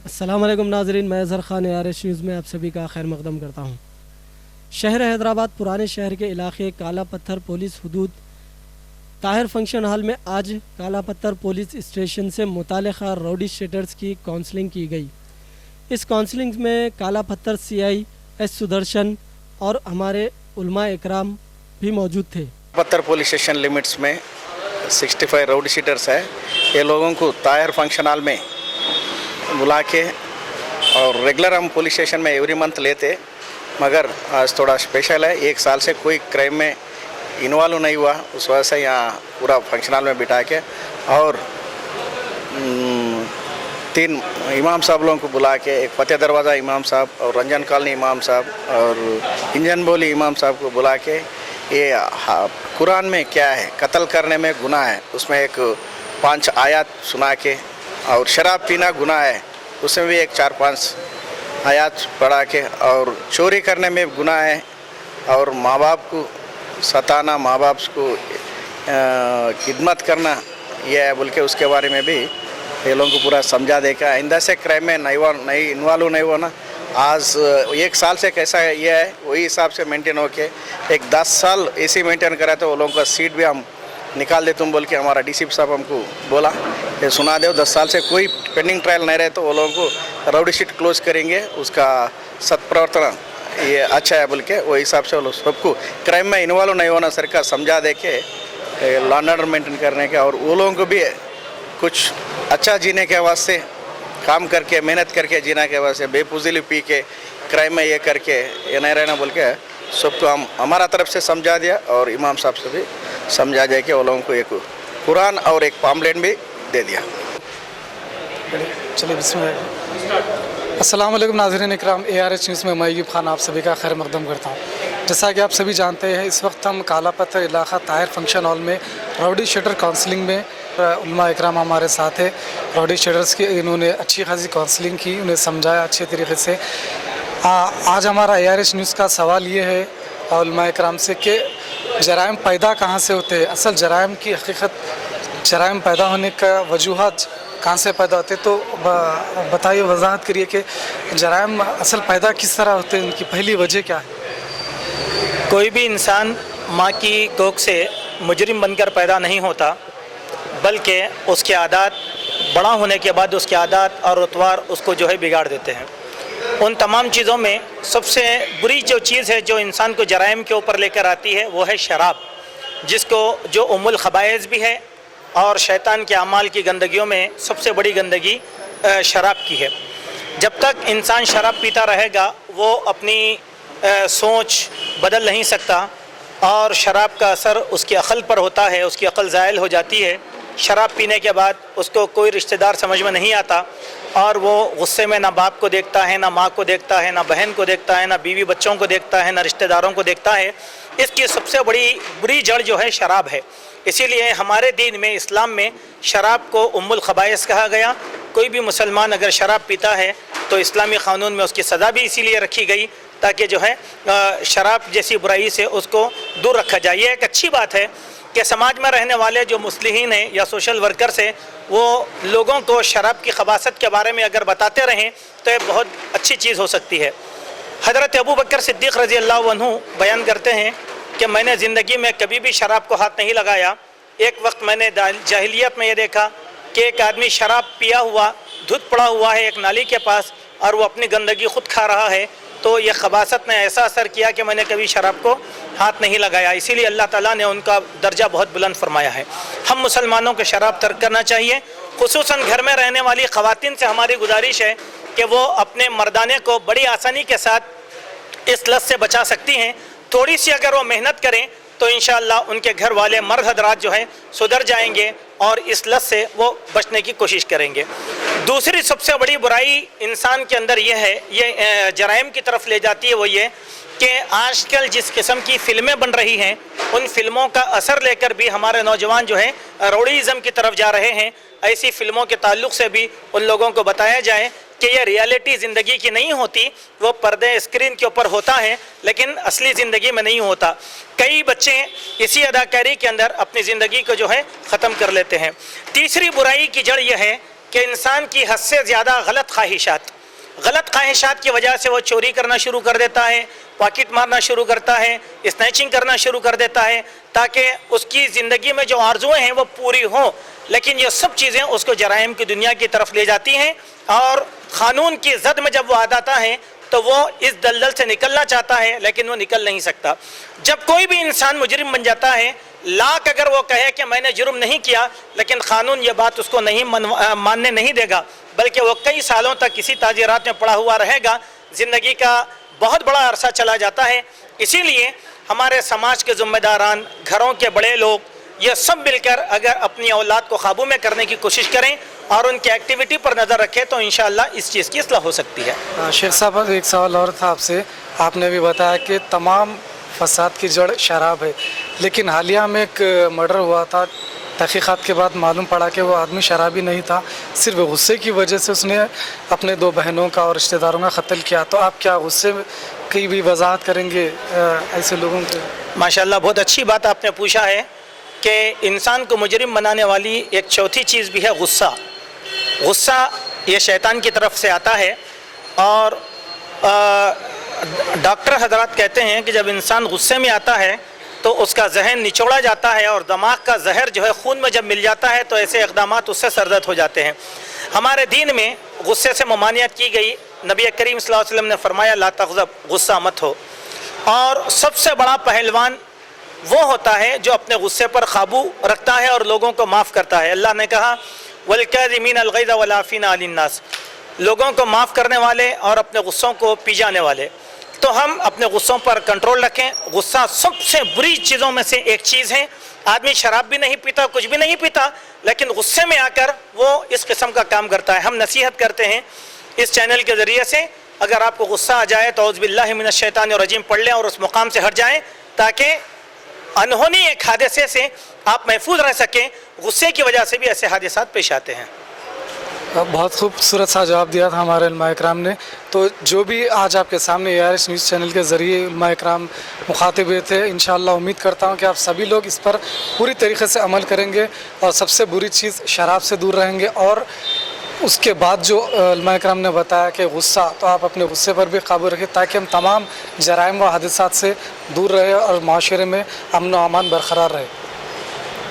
السلام علیکم ناظرین، میں اظہر خان ARS نیوز میں آپ سبھی کا خیر مقدم کرتا ہوں۔ شہر حیدرآباد پرانے شہر کے علاقے کالا پتھر پولیس حدود طاہر فنکشن ہال میں آج کالا پتھر پولیس اسٹیشن سے متعلقہ راؤڈی شیٹرز کی کاؤنسلنگ کی گئی۔ اس کاؤنسلنگ میں کالا پتھر CI S سدرشن اور ہمارے علماء اکرام بھی موجود تھے۔ پتھر پولیس اسٹیشن لمٹس میں 65 راؤڈی شیٹرز ہے۔ یہ لوگوں کو طاہر فنکشن ہال میں بلا کے اور ریگولر ہم پولیس اسٹیشن میں ایوری منتھ لیتے، مگر آج تھوڑا اسپیشل ہے، 1 سال سے کوئی کرائم میں انوالو نہیں ہوا، اس وجہ سے یہاں پورا فنکشن ہال میں بٹھا کے اور 3 امام صاحب لوگوں کو بلا کے، ایک فتح دروازہ امام صاحب اور رنجن کالونی امام صاحب اور انجن بولی امام صاحب کو بلا کے یہ قرآن میں کیا ہے، قتل کرنے میں گناہ ہے، اس میں ایک 5 آیات سنا کے، اور شراب پینا گناہ ہے، اس میں بھی ایک 4-5 آیات پڑھا کے، اور چوری کرنے میں گناہ ہے، اور ماں باپ کو ستانا، ماں باپ کو خدمت کرنا یہ ہے بول کے اس کے بارے میں بھی یہ لوگوں کو پورا سمجھا دے گا۔ آئندہ سے کرائم میں نہیں انوالو نہیں ہونا۔ آج 1 سال سے کیسا یہ ہے وہی حساب سے مینٹین ہو کے ایک 10 سال ایسے مینٹین کرا تو وہ لوگوں کا سیٹ بھی ہم نکال دے تم بول کے ہمارا DC صاحب ہم کو بولا کہ سنا دے 10 سال سے کوئی پینڈنگ ٹرائل نہیں رہے تو وہ لوگوں کو راؤڈی شیٹ کلوز کریں گے، اس کا ست پرورتن یہ اچھا ہے بول کے وہ حساب سے وہ لوگ سب کو کرائم میں انوالو نہیں ہونا سر کا سمجھا دے کے لا اینڈ آرڈر مینٹین کرنے کے، اور وہ لوگوں کو بھی کچھ اچھا جینے کے واسطے کام کر کے محنت کر کے جینا کے واسطے بے فضولی پی کے کرائم میں یہ کر کے یہ نہیں رہنا بول کے سب کو ہم ہمارا طرف سے سمجھا دیا، اور امام صاحب سے بھی سمجھا جائے کہ وہ لوگوں کو ایک قرآن اور ایک پاملیٹ بھی دے دیا۔ چلیے بسم اللہ۔ السلام علیکم ناظرین اکرام، ARS نیوز میں ایوب خان آپ سبھی کا خیر مقدم کرتا ہوں۔ جیسا کہ آپ سبھی جانتے ہیں، اس وقت ہم کالا پتھر علاقہ طاہر فنکشن ہال میں راؤڈی شیٹر کاؤنسلنگ میں علماء اکرام ہمارے ساتھ ہیں۔ راؤڈی شیٹرز کی انہوں نے اچھی خاصی کاؤنسلنگ کی، انہیں سمجھایا اچھے طریقے سے۔ آج ہمارا ARS نیوز کا سوال یہ ہے علماء اکرام سے کہ جرائم پیدا کہاں سے ہوتے ہیں، اصل جرائم کی حقیقت، جرائم پیدا ہونے کا وجوہات کہاں سے پیدا ہوتے، تو بتائیے، وضاحت کریے کہ جرائم اصل پیدا کس طرح ہوتے ہیں، ان کی پہلی وجہ کیا ہے؟ کوئی بھی انسان ماں کی کوکھ سے مجرم بن کر پیدا نہیں ہوتا، بلکہ اس کے عادات بڑا ہونے کے بعد اس کے عادات اور اطوار اس کو بگاڑ دیتے ہیں۔ ان تمام چیزوں میں سب سے بری جو چیز ہے جو انسان کو جرائم کے اوپر لے کر آتی ہے وہ ہے شراب، جس کو جو ام الخبائث بھی ہے، اور شیطان کے اعمال کی گندگیوں میں سب سے بڑی گندگی شراب کی ہے۔ جب تک انسان شراب پیتا رہے گا وہ اپنی سوچ بدل نہیں سکتا، اور شراب کا اثر اس کی عقل پر ہوتا ہے، اس کی عقل زائل ہو جاتی ہے۔ شراب پینے کے بعد اس کو کوئی رشتہ دار سمجھ میں نہیں آتا، اور وہ غصے میں نہ باپ کو دیکھتا ہے، نہ ماں کو دیکھتا ہے، نہ بہن کو دیکھتا ہے، نہ بیوی بچوں کو دیکھتا ہے، نہ رشتہ داروں کو دیکھتا ہے۔ اس کی سب سے بری جڑ شراب ہے۔ اسی لیے ہمارے دین میں، اسلام میں، شراب کو ام الخبائث کہا گیا۔ کوئی بھی مسلمان اگر شراب پیتا ہے تو اسلامی قانون میں اس کی سزا بھی اسی لیے رکھی گئی تاکہ شراب جیسی برائی سے اس کو دور رکھا جائے۔ یہ ایک اچھی بات ہے کہ سماج میں رہنے والے جو مصلحین ہیں یا سوشل ورکرز ہیں، وہ لوگوں کو شراب کی خباثت کے بارے میں اگر بتاتے رہیں تو یہ بہت اچھی چیز ہو سکتی ہے۔ حضرت ابو بکر صدیق رضی اللہ عنہ بیان کرتے ہیں کہ میں نے زندگی میں کبھی بھی شراب کو ہاتھ نہیں لگایا۔ ایک وقت میں نے جاہلیت میں یہ دیکھا کہ ایک آدمی شراب پیا ہوا دھت پڑا ہوا ہے ایک نالی کے پاس، اور وہ اپنی گندگی خود کھا رہا ہے، تو یہ خباثت نے ایسا اثر کیا کہ میں نے کبھی شراب کو ہاتھ نہیں لگایا۔ اسی لیے اللہ تعالیٰ نے ان کا درجہ بہت بلند فرمایا ہے۔ ہم مسلمانوں کو شراب ترک کرنا چاہیے۔ خصوصاً گھر میں رہنے والی خواتین سے ہماری گزارش ہے کہ وہ اپنے مردانے کو بڑی آسانی کے ساتھ اس لت سے بچا سکتی ہیں۔ تھوڑی سی اگر وہ محنت کریں تو انشاءاللہ ان کے گھر والے مرد حضرات سدھر جائیں گے اور اس لت سے وہ بچنے کی کوشش کریں گے۔ دوسری سب سے بڑی برائی انسان کے اندر یہ ہے، یہ جرائم کی طرف لے جاتی ہے، وہ یہ کہ آج کل جس قسم کی فلمیں بن رہی ہیں، ان فلموں کا اثر لے کر بھی ہمارے نوجوان روڈیزم کی طرف جا رہے ہیں۔ ایسی فلموں کے تعلق سے بھی ان لوگوں کو بتایا جائے کہ یہ ریالٹی زندگی کی نہیں ہوتی، وہ پردے اسکرین کے اوپر ہوتا ہے لیکن اصلی زندگی میں نہیں ہوتا۔ کئی بچے اسی اداکاری کے اندر اپنی زندگی کو ختم کر لیتے ہیں۔ تیسری برائی کی جڑ یہ ہے کہ انسان کی حد سے زیادہ غلط خواہشات کی وجہ سے وہ چوری کرنا شروع کر دیتا ہے، پاکٹ مارنا شروع کرتا ہے، اسنیچنگ کرنا شروع کر دیتا ہے، تاکہ اس کی زندگی میں جو آرزویں ہیں وہ پوری ہوں. لیکن یہ سب چیزیں اس کو جرائم کی دنیا کی طرف لے جاتی ہیں، اور قانون کی زد میں جب وہ آ جاتا ہے تو وہ اس دلدل سے نکلنا چاہتا ہے لیکن وہ نکل نہیں سکتا. جب کوئی بھی انسان مجرم بن جاتا ہے، لاکھ اگر وہ کہے کہ میں نے جرم نہیں کیا، لیکن قانون یہ بات اس کو نہیں ماننے نہیں دے گا، بلکہ وہ کئی سالوں تک کسی تعزیرات میں پڑا ہوا رہے گا. زندگی کا بہت بڑا عرصہ چلا جاتا ہے. اسی لیے ہمارے سماج کے ذمہ داران، گھروں کے بڑے لوگ، یہ سب مل کر اگر اپنی اولاد کو قابو میں کرنے کی کوشش کریں اور ان کی ایکٹیویٹی پر نظر رکھیں تو انشاءاللہ اس چیز کی اصلاح ہو سکتی ہے. شیخ صاحب ایک سوال اور تھا آپ سے. آپ نے بھی بتایا کہ تمام فساد کی جڑ شراب ہے، لیکن حالیہ میں ایک مرڈر ہوا تھا، تحقیقات کے بعد معلوم پڑا کہ وہ آدمی شرابی نہیں تھا، صرف غصے کی وجہ سے اس نے اپنے 2 بہنوں کا اور رشتہ داروں کا قتل کیا. تو آپ کیا غصے کی بھی وضاحت کریں گے ایسے لوگوں کے؟ ماشاءاللہ بہت اچھی بات آپ نے پوچھا ہے کہ انسان کو مجرم بنانے والی ایک چوتھی چیز بھی ہے غصہ. غصہ یہ شیطان کی طرف سے آتا ہے، اور ڈاکٹر حضرات کہتے ہیں کہ جب انسان غصے میں آتا ہے تو اس کا ذہن نچوڑا جاتا ہے، اور دماغ کا زہر جو ہے خون میں جب مل جاتا ہے تو ایسے اقدامات اس سے سرزد ہو جاتے ہیں. ہمارے دین میں غصے سے ممانعت کی گئی. نبی کریم صلی اللہ علیہ وسلم نے فرمایا لا تغضب، غصہ مت ہو. اور سب سے بڑا پہلوان وہ ہوتا ہے جو اپنے غصے پر قابو رکھتا ہے اور لوگوں کو معاف کرتا ہے. اللہ نے کہا وَالْكَاظِمِينَ الْغَيْظَ وَالْعَافِينَ عَنِ النَّاسِ، لوگوں کو معاف کرنے والے اور اپنے غصوں کو پی جانے والے. تو ہم اپنے غصوں پر کنٹرول رکھیں. غصہ سب سے بری چیزوں میں سے ایک چیز ہے. آدمی شراب بھی نہیں پیتا، کچھ بھی نہیں پیتا، لیکن غصے میں آ کر وہ اس قسم کا کام کرتا ہے. ہم نصیحت کرتے ہیں اس چینل کے ذریعے سے، اگر آپ کو غصہ آ جائے تو اعوذ باللہ من الشیطان الرجیم پڑھ لیں اور اس مقام سے ہٹ جائیں، تاکہ انہونی ایک حادثے سے آپ محفوظ رہ سکیں. غصے کی وجہ سے بھی ایسے حادثات پیش آتے ہیں. بہت خوبصورت سا جواب دیا تھا ہمارے علماء اکرام نے. تو جو بھی آج آپ کے سامنے ARS نیوز چینل کے ذریعے علماء اکرام مخاطب ہوئے تھے، انشاءاللہ امید کرتا ہوں کہ آپ سبھی لوگ اس پر پوری طریقے سے عمل کریں گے اور سب سے بری چیز شراب سے دور رہیں گے. اور اس کے بعد جو علماء اکرام نے بتایا کہ غصہ، تو آپ اپنے غصے پر بھی قابو رکھیں تاکہ ہم تمام جرائم و حادثات سے دور رہیں اور معاشرے میں امن و امان برقرار رہے.